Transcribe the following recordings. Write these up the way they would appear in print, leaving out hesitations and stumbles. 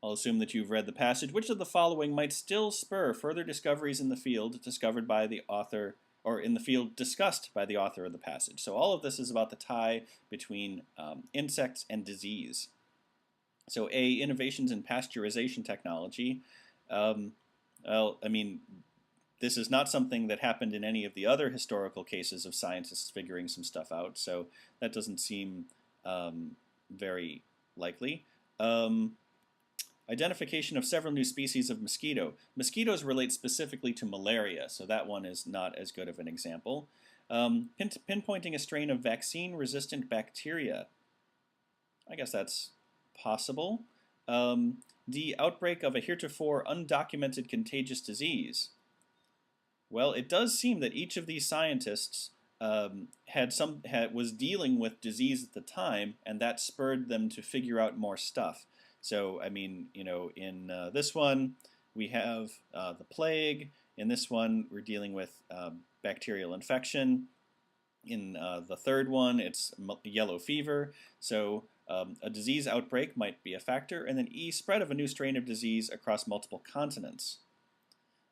I'll assume that you've read the passage. Which of the following might still spur further discoveries in the field discovered by the author, or in the field discussed by the author of the passage? So all of this is about the tie between insects and disease. So A, innovations in pasteurization technology. Well, I mean, this is not something that happened in any of the other historical cases of scientists figuring some stuff out, so that doesn't seem very likely. Identification of several new species of mosquito. Mosquitoes relate specifically to malaria, so that one is not as good of an example. Pinpointing a strain of vaccine-resistant bacteria. I guess that's possible. The outbreak of a heretofore undocumented contagious disease. Well, it does seem that each of these scientists was dealing with disease at the time, and that spurred them to figure out more stuff. So, I mean, you know, in this one, we have the plague. In this one, we're dealing with bacterial infection. In the third one, it's yellow fever. So a disease outbreak might be a factor. And then E, spread of a new strain of disease across multiple continents.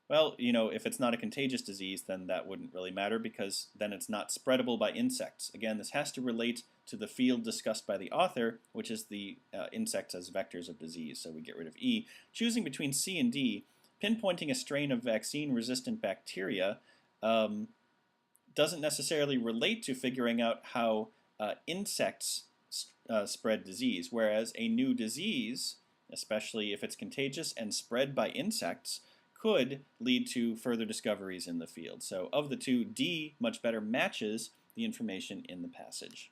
Well, you know, if it's not a contagious disease, then that wouldn't really matter because then it's not spreadable by insects. Again, this has to relate to the field discussed by the author, which is the insects as vectors of disease. So we get rid of E. Choosing between C and D, pinpointing a strain of vaccine-resistant bacteria doesn't necessarily relate to figuring out how insects spread disease, whereas a new disease, especially if it's contagious and spread by insects, could lead to further discoveries in the field. So of the two, D much better matches the information in the passage.